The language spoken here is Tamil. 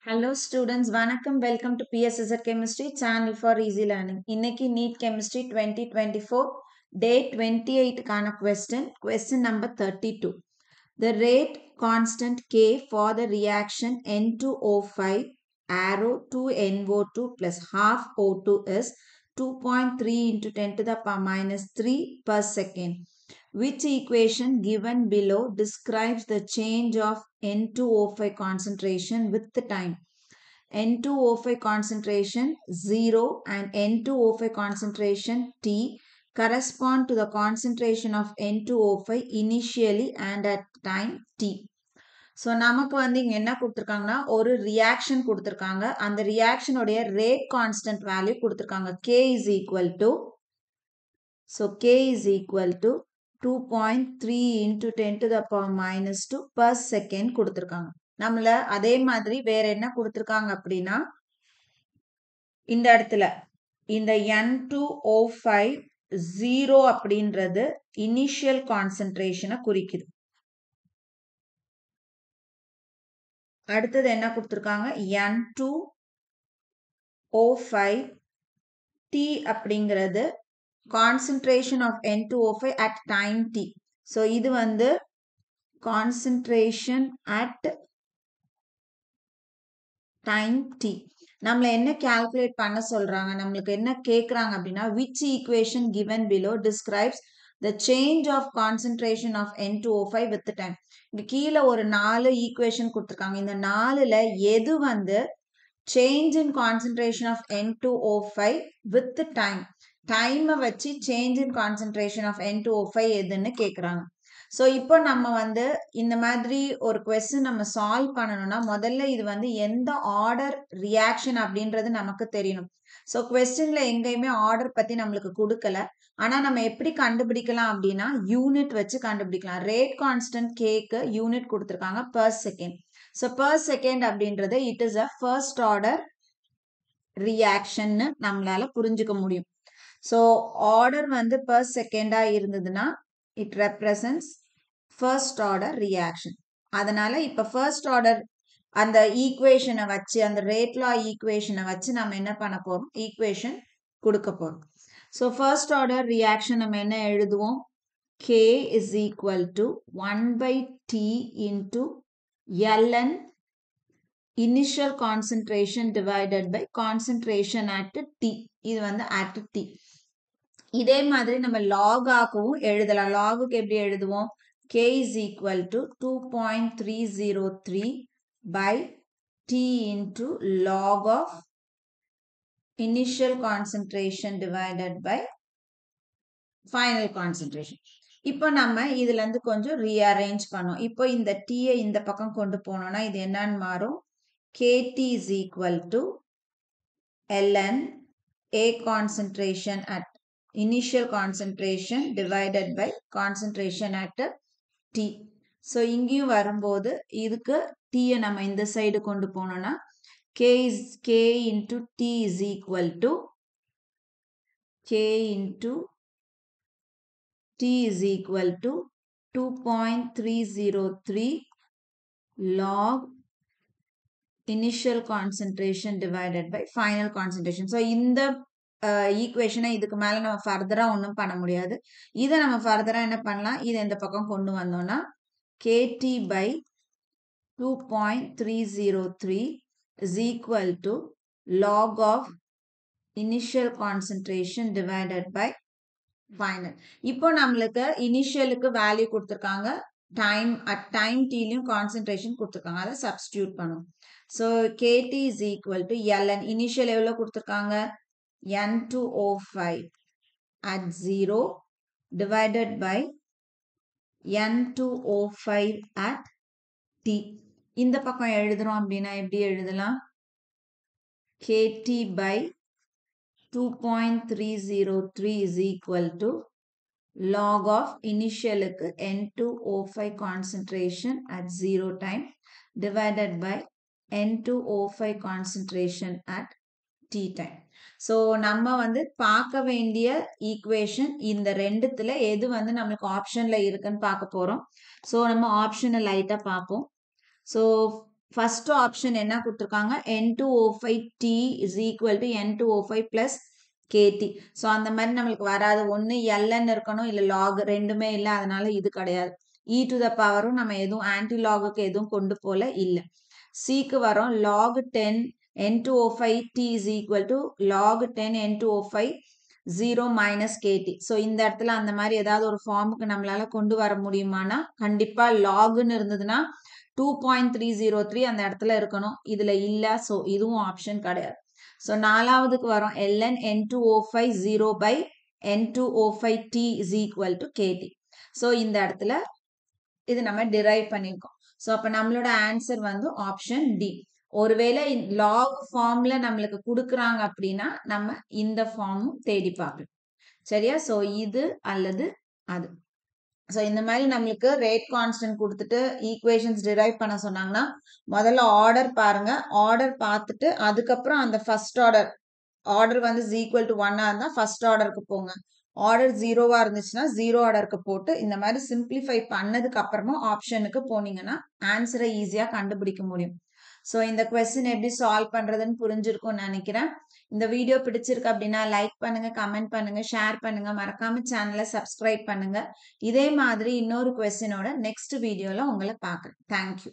Hello students, வணக்கம். Welcome to PSSR Chemistry Channel for Easy Learning. இன்னைக்கு NEET Chemistry 2024 Day 28 கான question number 32. The rate constant K for the reaction N2O5 arrow 2NO2 plus half O2 is 2.3 into 10 to the power minus 3 per second. Which equation given below describes the change of N2O5 concentration with the time? N2O5 concentration 0 and N2O5 concentration T correspond to the concentration of N2O5 initially and at time T. So, நமக்கு வந்து இங்க என்ன கொடுத்திருக்காங்கன்னா ஒரு ரியாக்ஷன் கொடுத்திருக்காங்க. அந்த ரியாக்ஷனுடைய ரேட் கான்ஸ்டன்ட் வேல்யூ கொடுத்திருக்காங்க. K is equal to So, K is equal to 2.3 into 10 to the power minus 2 per second கொடுத்திருக்காங்க. நம்மள அதே மாதிரி வேற என்ன கொடுத்திருக்காங்க அப்படின்னா இந்த இடத்துல இந்த N2O5 0 அப்படின்றது இனிஷியல் கான்சென்ட்ரேஷனை குறிக்குது. அடுத்தது என்ன கொடுத்திருக்காங்க N2O5 T அப்படிங்கிறது concentration of N2O5 at time T. So, இது வந்து concentration at time T. நம்மள என்ன calculate பண்ண சொல்றாங்க நம்மளுக்கு என்ன கேக்குறாங்க அப்படின்னா which equation given below describes the change of concentration of N2O5 with the time. இங்க கீழ ஒரு 4 ஈக்குவேஷன் கொடுத்திருக்காங்க. இந்த 4ல எது வந்து change in concentration of N2O5 with the time. டைமை வச்சு change in concentration of N2O5 எதுன்னு கேக்குறாங்க. ஸோ இப்போ நம்ம வந்து இந்த மாதிரி ஒரு கொஸ்டின் நம்ம சால்வ் பண்ணணும்னா முதல்ல இது வந்து எந்த ஆர்டர் ரியாக்ஷன் அப்படின்றது நமக்கு தெரியணும். ஸோ கொஸ்டின்ல எங்கேயுமே ஆர்டர் பத்தி நம்மளுக்கு கொடுக்கல. ஆனா நம்ம எப்படி கண்டுபிடிக்கலாம் அப்படின்னா யூனிட் வச்சு கண்டுபிடிக்கலாம். ரேட் கான்ஸ்டன்ட் கேக்கு யூனிட் கொடுத்துருக்காங்க per second. So per second அப்படின்றது it is a first order ரியாக்ஷன்னு நம்மளால புரிஞ்சுக்க முடியும். ஸோ ஆர்டர் வந்து per second இருந்ததுன்னா it represents first order reaction. அதனால இப்ப first order அந்த ஈக்குவேஷனை வச்சு அந்த ரேட் லா ஈக்குவேஷனை வச்சு நம்ம என்ன பண்ண போறோம் ஈக்குவேஷன் கொடுக்க போறோம். ஸோ first order reaction நம்ம என்ன எழுதுவோம் K is equal to 1 by T into ln initial concentration divided by concentration at T. இது வந்து at T. இதே மாதிரி நம்ம log ஆகவும் எழுதலாம். logக்கு எப்படி எழுதுவோம் K is equal to 2.303 by T into log of initial concentration divided by final concentration. இப்போ நம்ம இதுல இருந்து கொஞ்சம் rearrange பண்ணோம். இப்போ இந்த T இந்த பக்கம் கொண்டு போனோம்னா இது என்னன்னு மாறும் KT is equal to ln A concentration at initial concentration divided by concentration at T. So, இங்கேயும் வரும்போது இதுக்கு T நம்ம இந்த சைடு கொண்டு போனோம்னா K into T is equal to K into T is equal to 2.303 log initial concentration divided by final concentration. So, இந்த ஈக்குவேஷனை இதுக்கு மேல நம்ம ஃபர்தரா ஒன்றும் பண்ண முடியாது. இதை நம்ம ஃபர்தரா என்ன பண்ணலாம் இதை இந்த பக்கம் கொண்டு வந்தோம்னா KT by 2.303 is equal to log of initial concentration divided by final. இப்போ நம்மளுக்கு இனிஷியலுக்கு வேல்யூ கொடுத்திருக்காங்க டைம் at time Tலையும் concentration கொடுத்திருக்காங்க அதை சப்ஸ்டிடியூட் பண்ணும். So KT is equal to ln initial எவ்வளவு கொடுத்திருக்காங்க N2O5 at 0 divided by N2O5 at T. இந்த பக்கம் எழுதுறோம் அப்படின்னா எப்படி எழுதலாம் KT by 2.303 is equal to log of initialக்கு N2O5 concentration at 0 time divided by N2O5 concentration at T time. So நம்ம வந்து பார்க்க வேண்டிய ஈக்குவேஷன் இந்த ரெண்டுத்துல எது வந்து நம்மளுக்கு ஆப்ஷன்ல இருக்குன்னு பார்க்க போறோம். ஸோ நம்ம ஆப்ஷனை லைட்டா பார்ப்போம். ஸோ ஃபர்ஸ்ட் ஆப்ஷன் என்ன கொடுத்துருக்காங்க N2O5T is equal to N2O5 plus KT. So அந்த மாதிரி நம்மளுக்கு வராது. ஒன்று எல்என் இருக்கணும் இல்லை லாக், ரெண்டுமே இல்லை, அதனால இது கிடையாது. இ டு த பவரும் நம்ம எதுவும் ஆன்டி லாகுக்கு எதுவும் கொண்டு போல இல்லை. சிக்கு வரோம் log 10 N2O5T is equal to log 10 N2O5 0 minus KT. So இந்த இடத்துல அந்த மாதிரி ஏதாவது ஒரு ஃபார்முக்கு நம்மளால கொண்டு வர முடியுமானா கண்டிப்பா லாக்னு இருந்ததுன்னா 2.303 அந்த இடத்துல இருக்கணும். இதுல இல்ல, ஸோ இதுவும் ஆப்ஷன் கிடையாது. ஸோ நாலாவதுக்கு வரோம் ln N2O5 0 by N2O5T is equal to KT. So இந்த இடத்துல இது நம்ம டிரைவ் பண்ணியிருக்கோம். ஸோ அப்போ நம்மளோட ஆன்சர் வந்து ஆப்ஷன் டி. ஒருவேளை லாக் ஃபார்ம்ல நம்மளுக்கு கொடுக்குறாங்க அப்படின்னா நம்ம இந்த ஃபார்மும் தேடி பார்க்கலாம். சரியா? ஸோ இது அல்லது அது. ஸோ இந்த மாதிரி நம்மளுக்கு ரேட் கான்ஸ்டன்ட் கொடுத்துட்டு ஈக்குவேஷன்ஸ் டிரைவ் பண்ண சொன்னாங்கன்னா முதல்ல ஆர்டர் பாருங்க. ஆர்டர் பார்த்துட்டு அதுக்கப்புறம் அந்த ஃபர்ஸ்ட் ஆர்டர் வந்து ஈக்குவல் டு 1 இருந்தால் ஃபர்ஸ்ட் ஆர்டருக்கு போங்க. ஆர்டர் 0வா இருந்துச்சுன்னா 0 ஆர்டருக்கு போட்டு இந்த மாதிரி சிம்பிளிஃபை பண்ணதுக்கு அப்புறமா ஆப்ஷனுக்கு போனீங்கன்னா ஆன்சரை ஈஸியா கண்டுபிடிக்க முடியும். ஸோ இந்த கொஸ்டின் எப்படி சால்வ் பண்றதுன்னு புரிஞ்சிருக்கும்னு நினைக்கிறேன். இந்த வீடியோ பிடிச்சிருக்கு அப்படின்னா லைக் பண்ணுங்க, கமெண்ட் பண்ணுங்க, ஷேர் பண்ணுங்க, மறக்காம சேனலை சப்ஸ்கிரைப் பண்ணுங்க. இதே மாதிரி இன்னொரு கொஸ்டினோட நெக்ஸ்ட் வீடியோல உங்களை பார்க்குறேன். தேங்க்யூ.